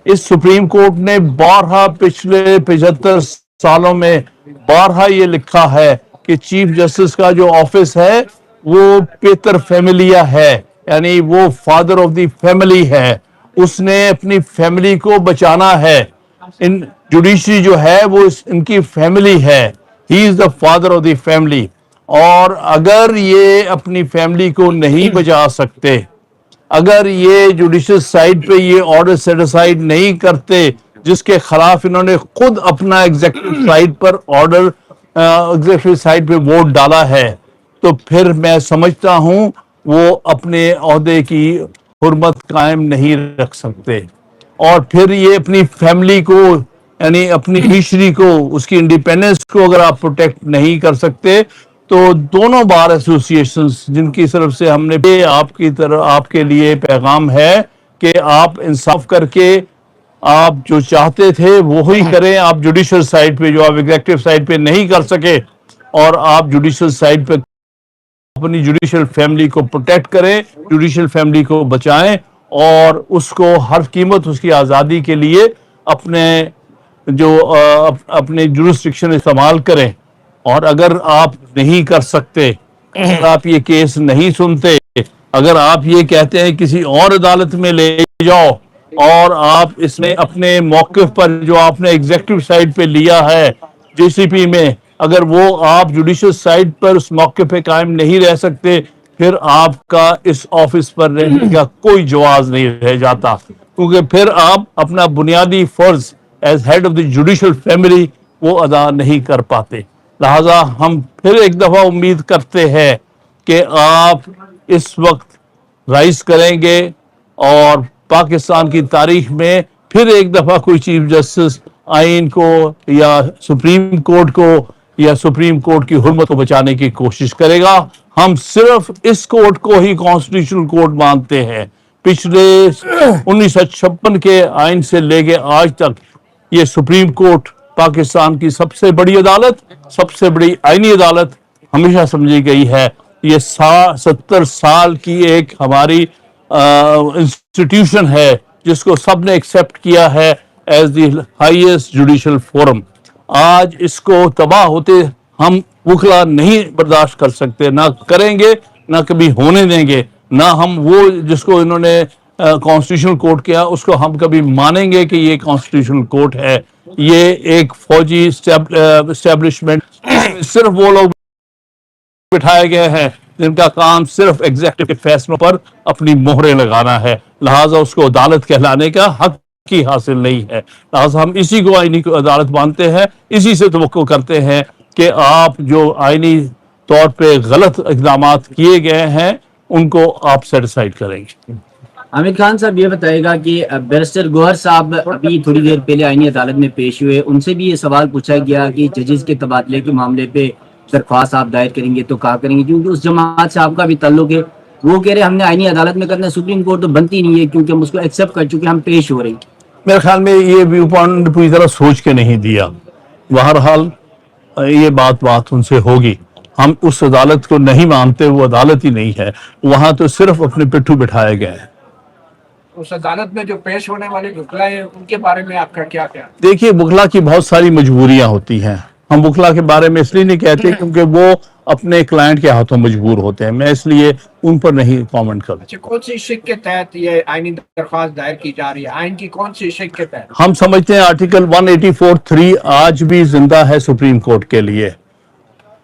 इस supreme court ने बारहा पिछले 75 सालों में बारहा ये लिखा है कि चीफ जस्टिस का जो ऑफिस है वो पेतर फैमिलिया है, यानी वो फादर ऑफ द फैमिली है। उसने अपनी फैमिली को बचाना है। इन जुडिशरी जो है वो इनकी फैमिली है। He is the father of the family. और अगर ये अपनी फैमिली को नहीं बचा सकते, अगर ये जुडिशियल साइड पे ये ऑर्डर सेटिसाइड नहीं करते जिसके खिलाफ इन्होंने खुद अपना एग्जीक्यूटिव साइड पर ऑर्डर एग्जीक्यूटिव साइड पे वोट डाला है, तो फिर मैं समझता हूं वो अपने ओहदे की हुर्मत कायम नहीं रख सकते। और फिर ये अपनी फैमिली को, यानी अपनी जुडिशरी को, उसकी इंडिपेंडेंस को अगर आप प्रोटेक्ट नहीं कर सकते, तो दोनों बार एसोसिएशंस जिनकी तरफ से हमने आपकी तरफ आपके लिए पैगाम है कि आप इंसाफ करके आप जो चाहते थे वो ही करें। आप जुडिशियल साइड पे जो आप एग्जीक्यूटिव साइड पे नहीं कर सके, और आप जुडिशियल साइड पे अपनी जुडिशियल फैमिली को प्रोटेक्ट करें, जुडिशियल फैमिली को बचाएं और उसको हर कीमत उसकी आज़ादी के लिए अपने जुरिस्डिक्शन इस्तेमाल करें। और अगर आप नहीं कर सकते, अगर आप ये केस नहीं सुनते, अगर आप ये कहते हैं किसी और अदालत में ले जाओ, और आप इसमें अपने मौक़िफ़ पर जो आपने एग्जीक्यूटिव साइड पे लिया है जेसीपी में, अगर वो आप जुडिशियल साइड पर उस मौके पे कायम नहीं रह सकते, फिर आपका इस ऑफिस पर रहने का कोई जवाब नहीं रह जाता, क्योंकि फिर आप अपना बुनियादी फर्ज as head of the judicial family वो अदा नहीं कर पाते। लिहाजा हम फिर एक दफ़ा उम्मीद करते हैं कि आप इस वक्त राइज करेंगे और पाकिस्तान की तारीख में फिर एक दफ़ा कोई चीफ जस्टिस आइन को या सुप्रीम कोर्ट को या सुप्रीम कोर्ट की हुर्मत को बचाने की कोशिश करेगा। हम सिर्फ इस कोर्ट को ही कॉन्स्टिट्यूशनल कोर्ट मानते हैं। पिछले 1956 के आइन से लेके आज तक ये सुप्रीम कोर्ट पाकिस्तान की सबसे बड़ी अदालत, सबसे बड़ी आईनी अदालत हमेशा समझी गई है। ये 70 साल की एक हमारी इंस्टीट्यूशन है जिसको सबने एक्सेप्ट किया है as the highest judicial forum. आज इसको तबाह होते हम वकला नहीं बर्दाश्त कर सकते, ना करेंगे, ना कभी होने देंगे, ना हम वो जिसको इन्होंने कॉन्स्टिट्यूशनल कोर्ट किया उसको हम कभी मानेंगे कि ये कॉन्स्टिट्यूशनल कोर्ट है। ये एक फौजी एस्टेब्लिशमेंट, सिर्फ वो लोग बिठाए गए हैं जिनका काम सिर्फ एग्जीक्यूटिव के फैसलों पर अपनी मोहरें लगाना है, लिहाजा उसको अदालत कहलाने का हक की हासिल नहीं है। लिहाजा हम इसी को आईनी को अदालत मानते हैं, इसी से तवक्को करते हैं कि आप जो आईनी तौर पे गलत इक़दाम किए गए हैं उनको आप सेटिसाइड करेंगे। आमिर खान साहब ये बताएगा कि बैरिस्टर गौहर साहब अभी थोड़ी देर पहले आईनी अदालत में पेश हुए, उनसे भी ये सवाल पूछा गया कि जजेस के तबादले के मामले पे दरख्वास्त आप दायर करेंगे तो कहाँ करेंगे, क्योंकि उस जमात से आपका भी ताल्लुक है। वो कह रहे हमने आईनी अदालत में करना है, सुप्रीम कोर्ट तो बनती नहीं है क्योंकि हम उसको एक्सेप्ट कर चुके, हम पेश हो रहे हैं। मेरे ख्याल में ये व्यू पॉइंट पूरी तरह सोच के नहीं दिया। बहरहाल ये बात उनसे होगी। हम उस अदालत को नहीं मानते, वो अदालत ही नहीं है, वहां तो सिर्फ अपने पिट्ठू बिठाए गए हैं। उस अदालत में जो पेश होने वाले वकला हैं उनके बारे में आपका क्या क्या? देखिए, वकला की बहुत सारी मजबूरियां होती हैं। हम वकला के बारे में इसलिए नहीं कहते क्योंकि वो अपने क्लाइंट के हाथों मजबूर होते हैं, मैं इसलिए उन पर नहीं कमेंट करूं। अच्छा, कौन सी शिक के तहत ये आईनी दरख्वास्त दायर की जा रही है? आइन की कौन सी शिक के तहत? हम समझते हैं आर्टिकल 184(3) आज भी जिंदा है सुप्रीम कोर्ट के लिए।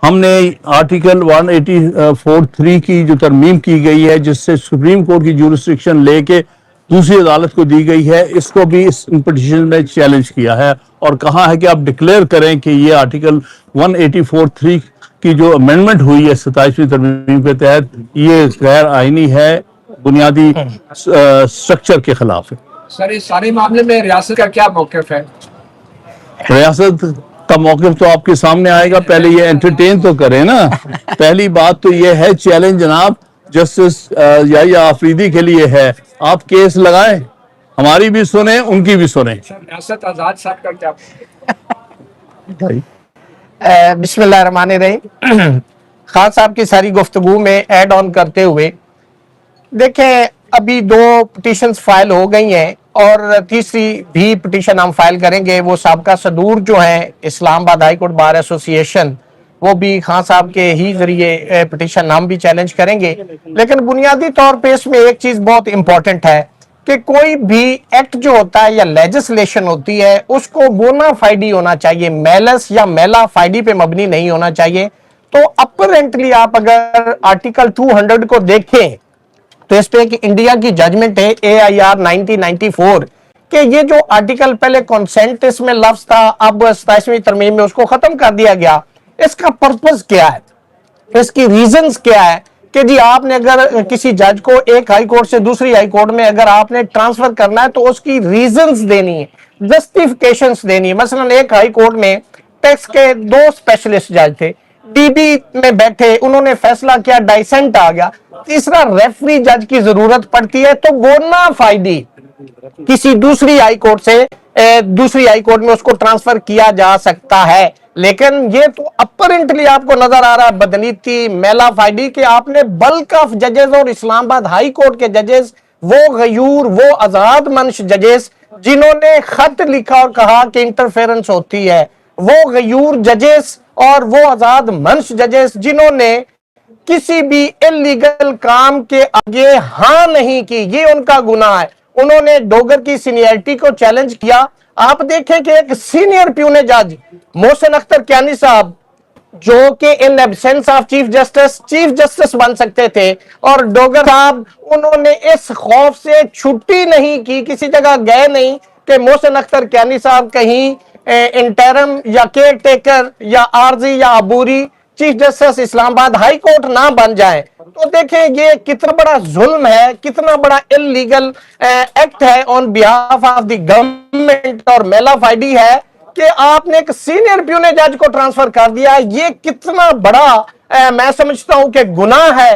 हमने आर्टिकल 184(3) की जो तरमीम की गई है जिससे सुप्रीम कोर्ट की जुरिस्डिक्शन लेके दूसरी अदालत को दी गई है, इसको भी इस पिटीशन में चैलेंज किया है और कहा है कि आप डिक्लेयर करें कि ये आर्टिकल 184(3) की जो अमेंडमेंट हुई है 27वीं तरमीम के तहत, ये गैर आईनी है, बुनियादी स्ट्रक्चर के खिलाफ है। सर, इस सारे मामले में रियासत का क्या मौक़िफ़ है? रियासत का मौक़िफ़ तो आपके सामने आएगा, पहले ये एंटरटेन तो करें ना। पहली बात तो ये है, चैलेंज जनाब जस्टिस याहिया आफरीदी के लिए है, आप केस लगाएं, हमारी भी सुने, उनकी भी सुने। रियासत आजाद साहब का क्या? बिस्मिल्लाहिर्रहमानिर्रहीम। खान साहब की सारी गुफ्तगू में ऐड ऑन करते हुए, देखें अभी 2 पिटीशंस फाइल हो गई हैं और तीसरी भी पिटीशन हम फाइल करेंगे, वो साबका सदूर जो हैं Islamabad high court bar association, वो भी खान साहब के ही जरिए पिटीशन हम भी चैलेंज करेंगे। लेकिन बुनियादी तौर पे इसमें एक चीज बहुत इंपॉर्टेंट है कि कोई भी एक्ट जो होता है या लेजिस्लेशन होती है उसको बोना फाइडी होना चाहिए, मेलस या मेला फाइडी पे मबनी नहीं होना चाहिए। तो अपरेंटली आप अगर आर्टिकल 200 को देखें तो इस पे एक इंडिया की जजमेंट है AIR 1994 कि ये जो आर्टिकल पहले कंसेंट इसमें लफ्ज था, अब 27वीं तरमीम में उसको खत्म कर दिया गया। इसका पर्पस क्या है, इसकी रीजंस क्या है कि जी आपने अगर किसी जज को एक हाई कोर्ट से दूसरी हाई कोर्ट में अगर आपने ट्रांसफर करना है तो उसकी रीजंस देनी है, जस्टिफिकेशंस देनी है। मसलन एक हाई कोर्ट में टैक्स के 2 स्पेशलिस्ट जज थे, DB में बैठे, उन्होंने फैसला किया, डाइसेंट आ गया, तीसरा रेफरी जज की जरूरत पड़ती है, तो बोना फाइडी किसी दूसरी हाई कोर्ट से दूसरी हाई कोर्ट में उसको ट्रांसफर किया जा सकता है। लेकिन ये तो अपरेंटली आपको नजर आ रहा है बदनीति, मेला फाइडी कि आपने बल्क ऑफ जजेस और इस्लामाबाद हाई कोर्ट के जजेस, वो गयूर, वो आजाद मंश जजेस जिन्होंने खत लिखा और कहा कि इंटरफेरेंस होती है, वो गयूर जजेस और वो आजाद मंश जजेस जिन्होंने किसी भी इलीगल काम के आगे हाँ नहीं की, ये उनका गुनाह है। उन्होंने डोगर की सीनियरिटी को चैलेंज किया। आप देखें कि एक सीनियर प्यूने जज मोहसिन अख्तर कियानी साहब जो कि in absence of chief justice बन सकते थे, और डोगर साहब उन्होंने इस खौफ से छुट्टी नहीं की, किसी जगह गए नहीं कि मोहसिन अख्तर कियानी साहब कहीं इंटरम या केयर टेकर या आरजी या अबूरी chief justice Islamabad high court ना बन जाए। तो देखें ये कितना बड़ा जुल्म है, कितना बड़ा इलीगल एक्ट है on behalf of the government, और मेला फाइडी है कि आपने एक सीनियर प्यूने जज को ट्रांसफर कर दिया। ये कितना बड़ा मैं समझता हूं कि गुनाह है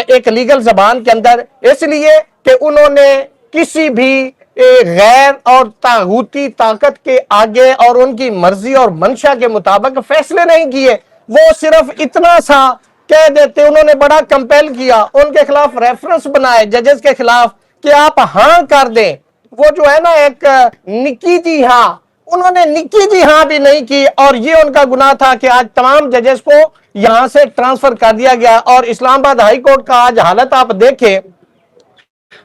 एक लीगल जबान के अंदर, इसलिए कि उन्होंने किसी भी गैर और तागूती ताकत के आगे और उनकी मर्जी और मंशा के मुताबिक फैसले नहीं किए। वो सिर्फ इतना सा कह देते, उन्होंने बड़ा कंपेल किया, उनके खिलाफ रेफरेंस बनाए जजेस के खिलाफ कि आप हाँ कर दें। वो जो है ना एक निक्की जी हाँ, उन्होंने निक्की जी हाँ भी नहीं की, और ये उनका गुनाह था कि आज तमाम जजेस को यहां से ट्रांसफर कर दिया गया। और इस्लामाबाद हाई कोर्ट का आज हालत आप देखें,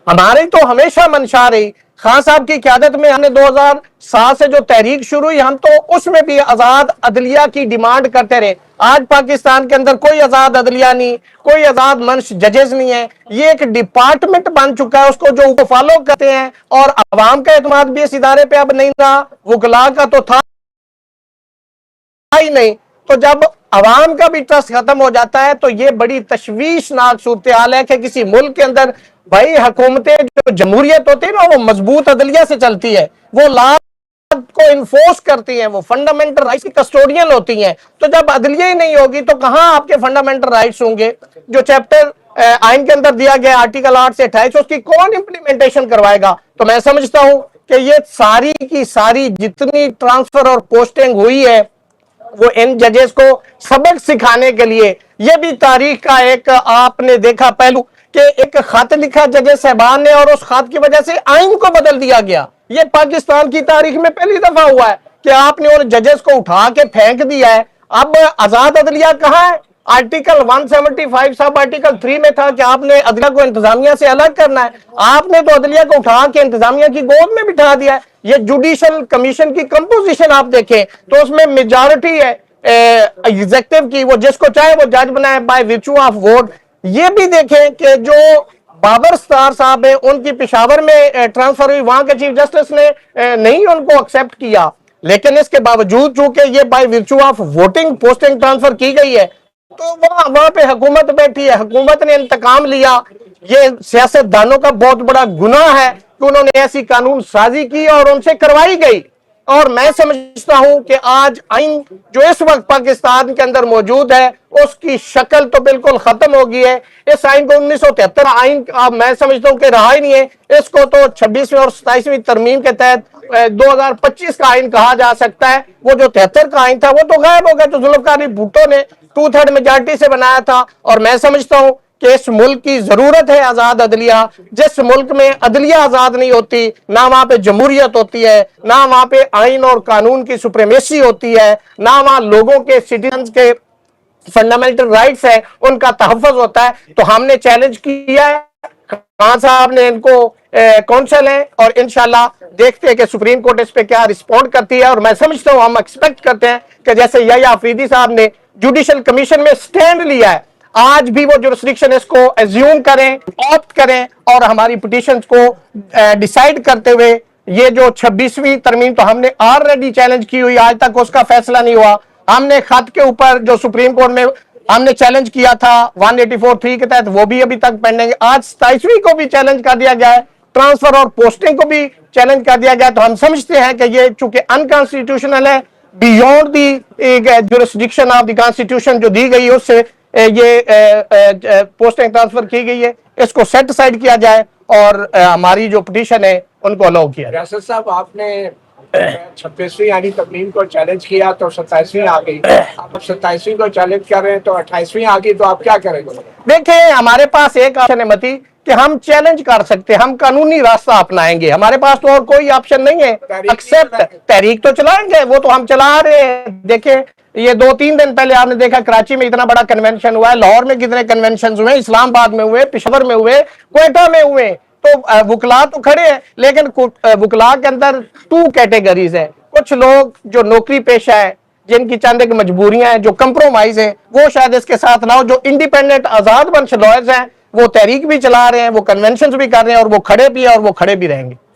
हमारी तो हमेशा मंशा रही, खान साहब की क़यादत में हमने 2007 से जो तहरीक शुरू हुई, हम तो उसमें भी आजाद अदलिया की डिमांड करते रहे। आज पाकिस्तान के अंदर कोई आजाद अदलिया नहीं, कोई आजाद मंश जजेस नहीं है, ये एक डिपार्टमेंट बन चुका है, उसको जो फॉलो करते हैं, और अवाम का एतमाद भी इस इदारे पे अब नहीं रहा, वकला का तो था ही नहीं। तो जब अवाम का भी ट्रस्ट खत्म हो जाता है तो ये बड़ी तशवीशनाक सूरत हाल है कि किसी मुल्क के अंदर भाई हुकूमतें, जो जमहूरियत होती है ना, वो मजबूत अदलिया से चलती है, वो लॉ को इन्फोर्स करती हैं, वो फंडामेंटल राइट्स की कस्टोडियन होती हैं। तो जब अदलिया ही नहीं होगी तो कहां आपके फंडामेंटल राइट्स होंगे? जो चैप्टर आइन के अंदर दिया गया आर्टिकल 8 से 28, उसकी कौन इंप्लीमेंटेशन करवाएगा? तो मैं समझता हूं कि ये सारी की सारी जितनी ट्रांसफर और पोस्टिंग हुई है वो इन जजेस को सबक सिखाने के लिए, ये भी तारीख का एक आपने देखा पहलू कि एक खत लिखा जजेस साहबान ने और उस खत की वजह से आइन को बदल दिया गया। ये पाकिस्तान की तारीख में पहली दफा हुआ है कि आपने उन जजेस को उठा के फेंक दिया है। अब आजाद अदलिया कहां है? आर्टिकल 175 सब आर्टिकल 3 में था कि आपने अदलिया को इंतजामिया से अलग करना है, आपने तो अदलिया को उठा के इंतजामिया की गोद में बिठा दिया है। ये जुडिशल कमीशन की कंपोजिशन आप देखें तो उसमें मेजॉरिटी है एग्जीक्यूटिव की, वो जिसको चाहे वो जज बनाए बाय विर्चू ऑफ वोट। ये भी देखें कि जो बाबर स्टार साहब है उनकी पेशावर में ट्रांसफर हुई, वहां के चीफ जस्टिस ने नहीं उनको एक्सेप्ट किया, लेकिन इसके बावजूद चूंकि ये by virtue of voting posting transfer की गई है तो वहां पे हुकूमत बैठी है, हुकूमत ने इंतकाम लिया। ये सियासतदानों का बहुत बड़ा गुनाह है कि उन्होंने ऐसी कानून साजी की और उनसे करवाई गई। और मैं समझता हूं कि आज आइन जो इस वक्त पाकिस्तान के अंदर मौजूद है उसकी शक्ल तो बिल्कुल खत्म हो गई है। इस आइन को 1973 आइन मैं समझता हूं कि रहा ही नहीं है, इसको तो 26वीं और 27वीं तरमीम के तहत 2025 का आइन कहा जा सकता है। वो जो 73 का आइन था वो तो गायब हो गया, तो जुल्फकार अली भुट्टो ने 2/3 मेजॉरिटी से बनाया था। और मैं समझता हूं کہ اس ملک کی ضرورت ہے آزاد عدلیہ. جس ملک میں عدلیہ آزاد نہیں ہوتی نہ وہاں پہ جمہوریت ہوتی ہے, نہ وہاں پہ آئین اور قانون کی سپریمیسی ہوتی ہے, نہ وہاں لوگوں کے سٹیزنز کے فنڈامنٹل رائٹس ہیں ان کا تحفظ ہوتا ہے. تو ہم نے چیلنج کیا ہے, خان صاحب نے ان کو کونسل ہے, اور انشاءاللہ دیکھتے ہیں کہ سپریم کورٹ اس پہ کیا رسپونڈ کرتی ہے. اور میں سمجھتا ہوں, ہم ایکسپیکٹ کرتے ہیں کہ جیسے یحییٰ آفریدی صاحب نے جوڈیشل کمیشن میں سٹینڈ لیا ہے, آج بھی وہ جورسڈکشن اس کو ایزیوم کریں, آپٹ کریں, اور ہماری پٹیشنز کو ڈیسائیڈ کرتے ہوئے یہ جو 26ویں ترمیم تو ہم نے آلریڈی چیلنج کی ہوئی, آج تک اس کا فیصلہ نہیں ہوا. ہم نے خط کے اوپر جو سپریم کورٹ میں ہم نے چیلنج کیا تھا 184(3) کے تحت, وہ بھی ابھی تک پینڈنگ ہے. آج 27ویں کو بھی چیلنج کر دیا گیا ہے, ٹرانسفر اور پوسٹنگ کو بھی چیلنج کر دیا گیا. تو ہم سمجھتے ہیں کہ یہ چونکہ انکانسٹیٹیوشنل ہے, beyond the jurisdiction of the constitution جو دی گئی اس سے یہ پوسٹنگ ٹرانسفر کی گئی ہے, اس کو سیٹ اسائڈ کیا جائے اور ہماری جو پٹیشن ہے ان کو الاؤ کیا جائے. ریاست صاحب, آپ نے 26ویں یعنی ترمیم کو چیلنج کیا تو 27ویں آ گئی, آپ 27ویں کو چیلنج کر رہے ہیں تو 28ویں آ گئی, تو آپ کیا کریں گے؟ دیکھیں, ہمارے پاس ایک آپشن ہے متی کہ ہم چیلنج کر سکتے ہیں, ہم قانونی راستہ اپنائیں گے, ہمارے پاس تو اور کوئی آپشن نہیں ہے. ایکسپٹ تحریک تو چلائیں گے, وہ تو ہم چلا رہے ہیں. دیکھیں یہ 2-3 دن پہلے آپ نے دیکھا کراچی میں اتنا بڑا کنونشن ہوا ہے, لاہور میں کتنے کنونشنز ہوئے, اسلام آباد میں ہوئے, پشاور میں ہوئے, کوئٹہ میں ہوئے. تو وکلا تو کھڑے ہیں, لیکن وکلا کے اندر 2 کیٹیگریز ہیں. کچھ لوگ جو نوکری پیشہ ہے, جن کی چند ایک مجبوریاں ہیں, جو کمپرومائز ہیں, وہ شاید اس کے ساتھ نہ ہو. جو انڈیپینڈنٹ آزاد بنش لائرز ہیں وہ تحریک بھی چلا رہے ہیں, وہ کنونشنز بھی کر رہے ہیں, اور وہ کھڑے بھی ہیں اور وہ کھڑے بھی رہیں گے.